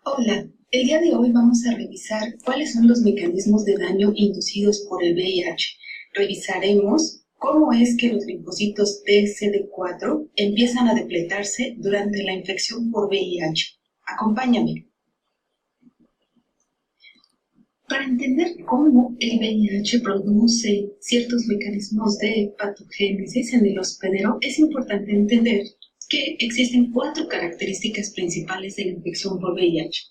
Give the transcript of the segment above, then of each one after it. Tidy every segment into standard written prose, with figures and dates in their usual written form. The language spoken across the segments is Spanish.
Hola, el día de hoy vamos a revisar cuáles son los mecanismos de daño inducidos por el VIH. Revisaremos cómo es que los linfocitos TCD4 empiezan a depletarse durante la infección por VIH. Acompáñame. Para entender cómo el VIH produce ciertos mecanismos de patogénesis en el hospedero, es importante entender que existen 4 características principales de la infección por VIH.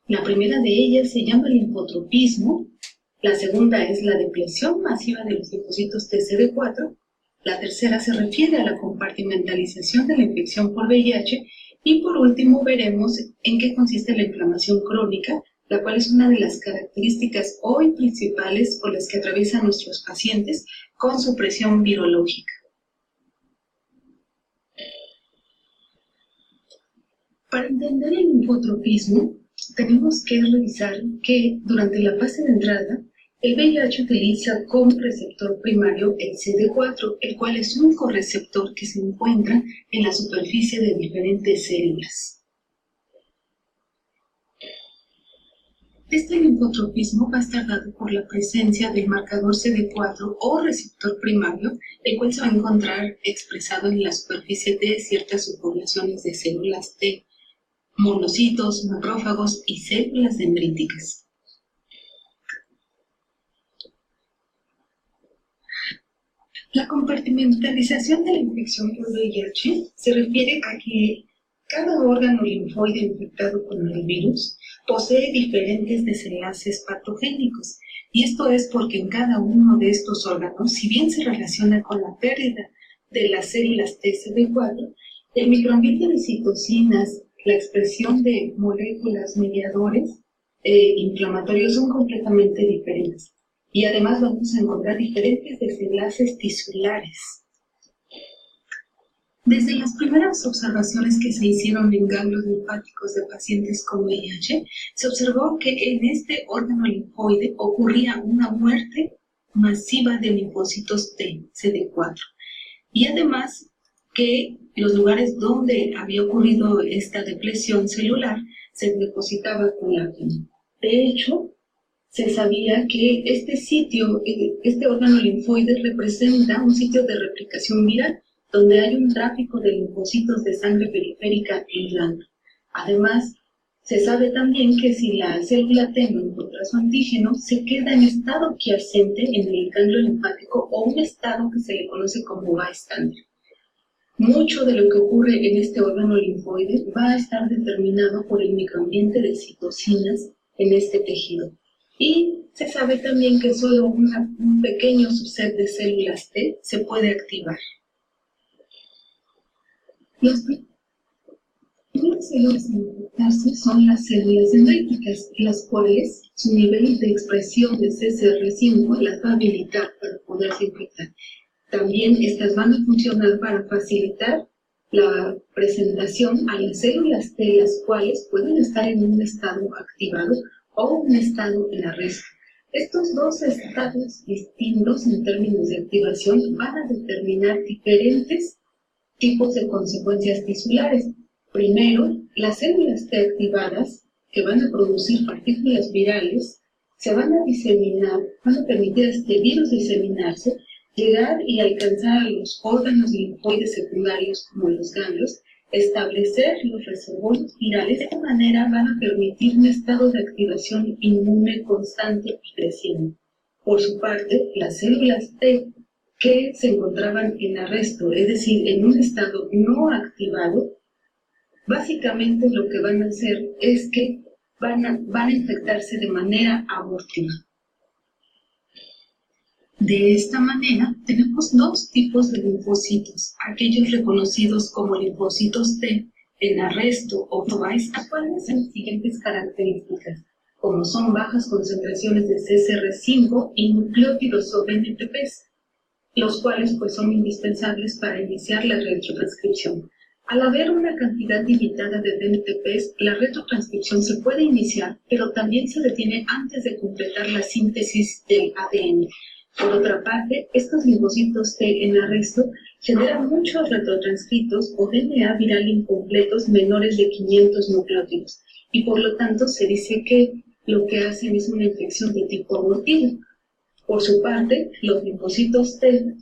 La primera de ellas se llama linfotropismo, la segunda es la depleción masiva de los linfocitos TCD4, la tercera se refiere a la compartimentalización de la infección por VIH y por último veremos en qué consiste la inflamación crónica, la cual es una de las características hoy principales por las que atraviesan nuestros pacientes con supresión virológica. Para entender el linfotropismo, tenemos que revisar que durante la fase de entrada, el VIH utiliza como receptor primario el CD4, el cual es un correceptor que se encuentra en la superficie de diferentes células. Este linfotropismo va a estar dado por la presencia del marcador CD4 o receptor primario, el cual se va a encontrar expresado en la superficie de ciertas subpoblaciones de células T, monocitos, macrófagos y células dendríticas. La compartimentalización de la infección por VIH se refiere a que cada órgano linfoide infectado con el virus posee diferentes desenlaces patogénicos, y esto es porque en cada uno de estos órganos, si bien se relaciona con la pérdida de las células TCD4, el microambiente de citocinas, la expresión de moléculas mediadores inflamatorios son completamente diferentes. Y además vamos a encontrar diferentes desenlaces tisulares. Desde las primeras observaciones que se hicieron en ganglios linfáticos de pacientes con VIH, se observó que en este órgano linfoide ocurría una muerte masiva de linfocitos T, CD4. Y además que los lugares donde había ocurrido esta depresión celular se depositaba colágeno. De hecho, se sabía que este órgano linfoide representa un sitio de replicación viral, donde hay un tráfico de linfocitos de sangre periférica irrigando. Además, se sabe también que si la célula T no encuentra su antígeno, se queda en estado quiescente en el ganglio linfático o un estado que se le conoce como bystander. Mucho de lo que ocurre en este órgano linfoide va a estar determinado por el microambiente de citocinas en este tejido. Y se sabe también que solo un pequeño subset de células T se puede activar. Las primeras células en infectarse son las células dendríticas, las cuales su nivel de expresión de CCR5 las va a habilitar para poderse infectar. También estas van a funcionar para facilitar la presentación a las células T, las cuales pueden estar en un estado activado o un estado en arresto. Estos dos estados distintos en términos de activación van a determinar diferentes tipos de consecuencias tisulares. Primero, las células T activadas, que van a producir partículas virales, se van a diseminar, van a permitir a este virus diseminarse, llegar y alcanzar a los órganos linfoides secundarios como los ganglios, establecer los reservorios virales. De esta manera van a permitir un estado de activación inmune constante y creciente. Por su parte, las células T que se encontraban en arresto, es decir, en un estado no activado, básicamente lo que van a hacer es que van a infectarse de manera abortiva. De esta manera, tenemos dos tipos de linfocitos, aquellos reconocidos como linfocitos T en arresto o bystander, cuáles son las siguientes características, como son bajas concentraciones de CCR5 y nucleótidos o BNTPs, los cuales pues son indispensables para iniciar la retrotranscripción. Al haber una cantidad limitada de BNTPs, la retrotranscripción se puede iniciar, pero también se detiene antes de completar la síntesis del ADN. Por otra parte, estos linfocitos T en arresto generan muchos retrotranscritos o DNA viral incompletos menores de 500 nucleótidos, y por lo tanto se dice que lo que hacen es una infección de tipo abortivo. Por su parte, los linfocitos T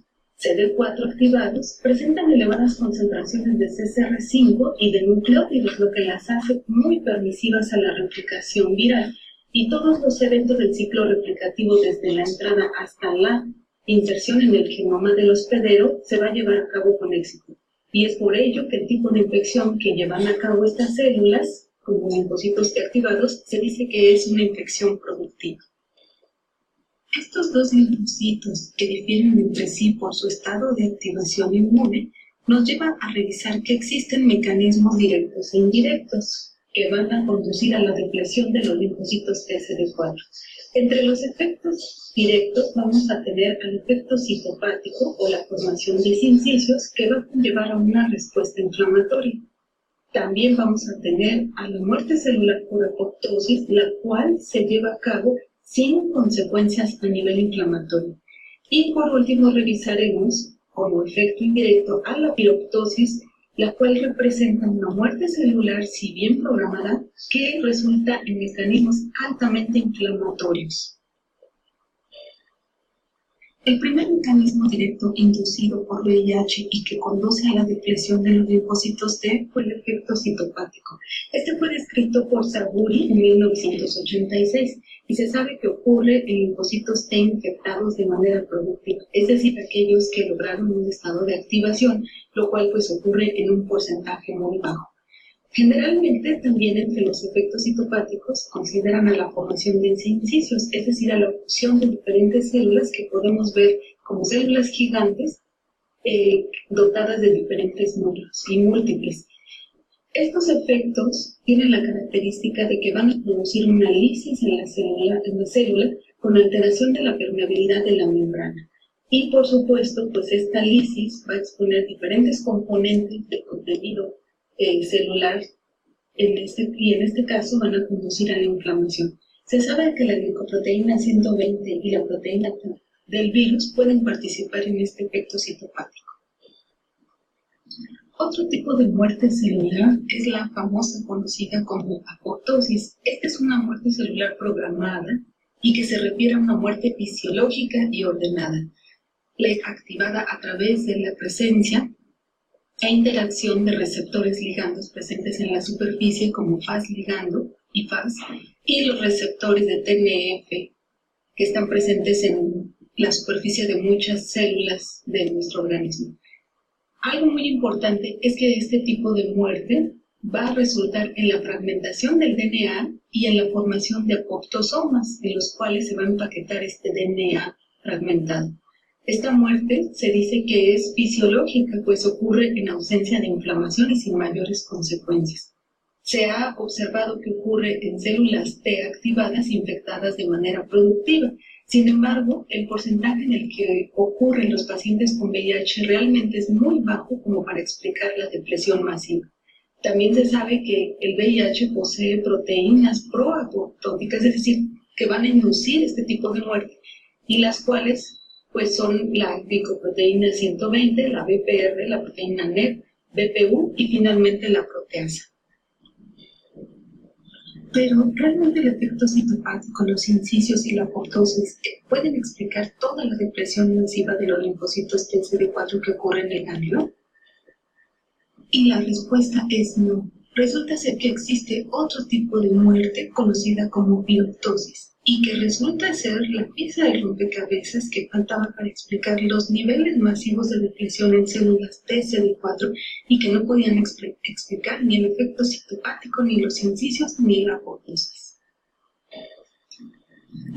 CD4 activados presentan elevadas concentraciones de CCR5 y de nucleótidos, lo que las hace muy permisivas a la replicación viral, y todos los eventos del ciclo replicativo desde la entrada hasta la inserción en el genoma del hospedero se va a llevar a cabo con éxito. Y es por ello que el tipo de infección que llevan a cabo estas células, como linfocitos T activados, se dice que es una infección productiva. Estos dos linfocitos, que difieren entre sí por su estado de activación inmune, nos llevan a revisar que existen mecanismos directos e indirectos que van a conducir a la depleción de los linfocitos TCD4. Entre los efectos directos vamos a tener al efecto citopático o la formación de sincicios que va a conllevar a una respuesta inflamatoria. También vamos a tener a la muerte celular por apoptosis, la cual se lleva a cabo sin consecuencias a nivel inflamatorio. Y por último revisaremos como efecto indirecto a la piroptosis, la cual representa una muerte celular, si bien programada, que resulta en mecanismos altamente inflamatorios. El primer mecanismo directo inducido por VIH y que conduce a la depleción de los linfocitos T fue el efecto citopático. Este fue descrito por Saburi en 1986 y se sabe que ocurre en linfocitos T infectados de manera productiva, es decir, aquellos que lograron un estado de activación, lo cual pues ocurre en un porcentaje muy bajo. Generalmente también entre los efectos citopáticos consideran a la formación de sincicios, es decir, a la fusión de diferentes células que podemos ver como células gigantes dotadas de diferentes núcleos y múltiples. Estos efectos tienen la característica de que van a producir una lisis en la célula con alteración de la permeabilidad de la membrana. Y por supuesto, pues esta lisis va a exponer diferentes componentes del contenido celular y en este caso van a conducir a la inflamación. Se sabe que la glicoproteína 120 y la proteína del virus pueden participar en este efecto citopático. Otro tipo de muerte celular es la famosa conocida como apoptosis. Esta es una muerte celular programada y que se refiere a una muerte fisiológica y ordenada, activada a través de la presencia e interacción de receptores ligandos presentes en la superficie como Fas ligando y Fas, y los receptores de TNF que están presentes en la superficie de muchas células de nuestro organismo. Algo muy importante es que este tipo de muerte va a resultar en la fragmentación del DNA y en la formación de apoptosomas, en los cuales se va a empaquetar este DNA fragmentado. Esta muerte se dice que es fisiológica, pues ocurre en ausencia de inflamación y sin mayores consecuencias. Se ha observado que ocurre en células T activadas infectadas de manera productiva. Sin embargo, el porcentaje en el que ocurre en los pacientes con VIH realmente es muy bajo como para explicar la depresión masiva. También se sabe que el VIH posee proteínas proapoptóticas, es decir, que van a inducir este tipo de muerte, y las cuales pues son la glicoproteína 120, la BPR, la proteína NET, BPU y finalmente la proteasa. Pero realmente el efecto citopático, los sincicios y la apoptosis pueden explicar toda la depresión masiva de los linfocitos TCD4 que ocurre en el ganglio. Y la respuesta es no. Resulta ser que existe otro tipo de muerte conocida como piroptosis y que resulta ser la pieza del rompecabezas que faltaba para explicar los niveles masivos de depresión en células TCD4 y que no podían explicar ni el efecto citopático, ni los sincicios, ni la apoptosis.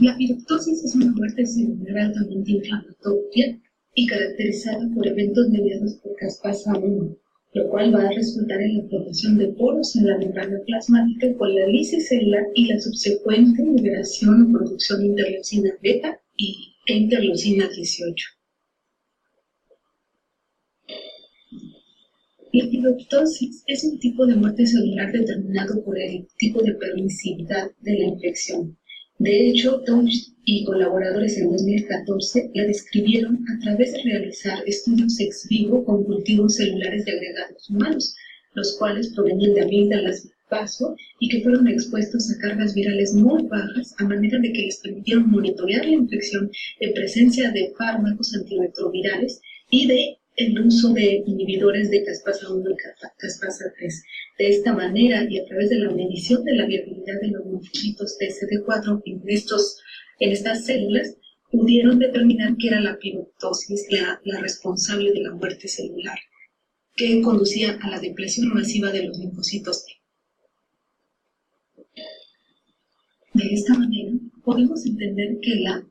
La piroptosis es una muerte celular altamente inflamatoria y caracterizada por eventos mediados por caspasa 1, lo cual va a resultar en la formación de poros en la membrana plasmática con la lisis celular y la subsecuente liberación o producción de interleucina beta e interleucina 18. La piroptosis es un tipo de muerte celular determinado por el tipo de permisividad de la infección. De hecho, Touch y colaboradores en 2014 la describieron a través de realizar estudios ex vivo con cultivos celulares de agregados humanos, los cuales provenían de amígdalas vaso y que fueron expuestos a cargas virales muy bajas, a manera de que les permitieron monitorear la infección en presencia de fármacos antirretrovirales y de el uso de inhibidores de caspasa 1 y caspasa 3. De esta manera, y a través de la medición de la viabilidad de los linfocitos TCD4 en estas células, pudieron determinar que era la piroptosis la responsable de la muerte celular, que conducía a la depresión masiva de los linfocitos T. De esta manera, podemos entender que la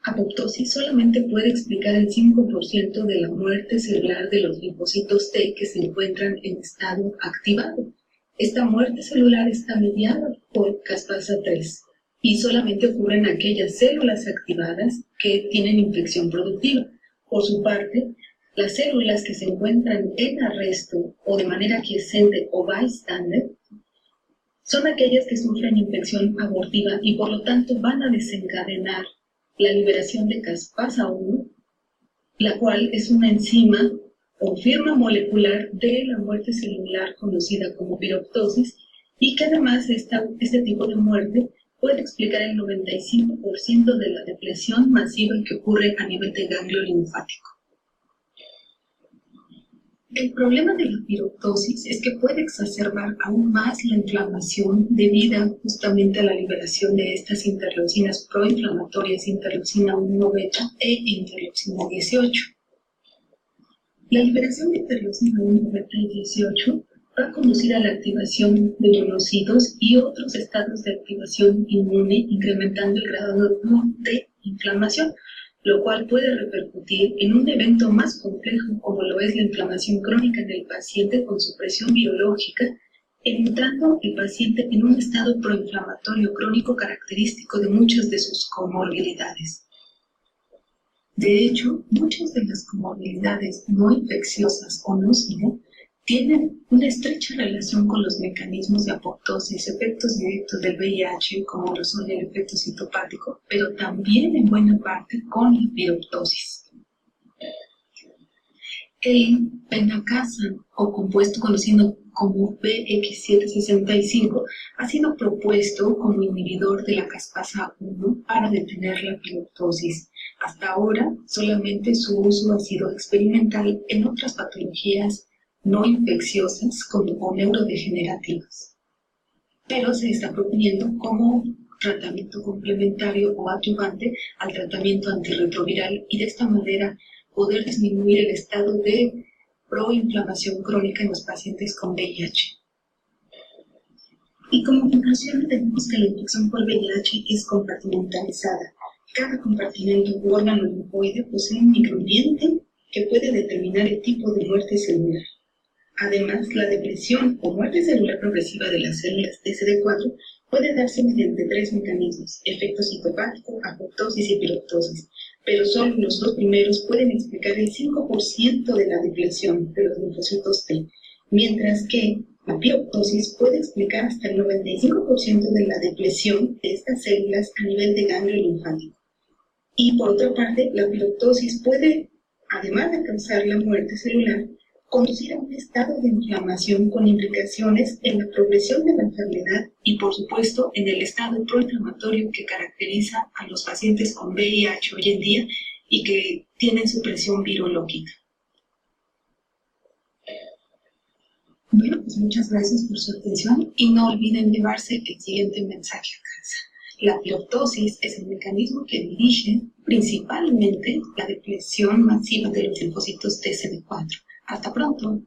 apoptosis solamente puede explicar el 5% de la muerte celular de los linfocitos T que se encuentran en estado activado. Esta muerte celular está mediada por caspasa 3 y solamente ocurre en aquellas células activadas que tienen infección productiva. Por su parte, las células que se encuentran en arresto o de manera quiescente o bystander son aquellas que sufren infección abortiva y por lo tanto van a desencadenar la liberación de caspasa 1, la cual es una enzima o firma molecular de la muerte celular conocida como piroptosis y que además este tipo de muerte puede explicar el 95% de la depresión masiva que ocurre a nivel de ganglio linfático. El problema de la piroptosis es que puede exacerbar aún más la inflamación debida justamente a la liberación de estas interleucinas proinflamatorias, interleucina 1 beta e interleucina 18. La liberación de interleucina 1 beta y 18 va a conducir a la activación de monocitos y otros estados de activación inmune, incrementando el grado de inflamación, lo cual puede repercutir en un evento más complejo como lo es la inflamación crónica en el paciente con supresión biológica, entrando el paciente en un estado proinflamatorio crónico característico de muchas de sus comorbilidades. De hecho, muchas de las comorbilidades no infecciosas o no SIDA tienen una estrecha relación con los mecanismos de apoptosis, efectos directos del VIH, como lo son el efecto citopático, pero también en buena parte con la piroptosis. El penacasan, o compuesto conocido como BX765, ha sido propuesto como inhibidor de la caspasa 1 para detener la piroptosis. Hasta ahora, solamente su uso ha sido experimental en otras patologías no infecciosas o neurodegenerativas, pero se está proponiendo como tratamiento complementario o adyuvante al tratamiento antirretroviral y de esta manera poder disminuir el estado de proinflamación crónica en los pacientes con VIH. Y como conclusión tenemos que la infección por VIH es compartimentalizada. Cada compartimento u órgano linfoide posee un microambiente que puede determinar el tipo de muerte celular. Además, la depresión o muerte celular progresiva de las células TCD4 puede darse mediante 3 mecanismos: efecto citopático, apoptosis y piroptosis, pero solo los 2 primeros pueden explicar el 5% de la depresión de los linfocitos T, mientras que la piroptosis puede explicar hasta el 95% de la depresión de estas células a nivel de ganglio linfático. Y por otra parte, la piroptosis puede, además de causar la muerte celular, conducir a un estado de inflamación con implicaciones en la progresión de la enfermedad y, por supuesto, en el estado proinflamatorio que caracteriza a los pacientes con VIH hoy en día y que tienen supresión virológica. Bueno, pues muchas gracias por su atención y no olviden llevarse el siguiente mensaje a casa. La piroptosis es el mecanismo que dirige principalmente la depresión masiva de los linfocitos TCD4. Hasta pronto.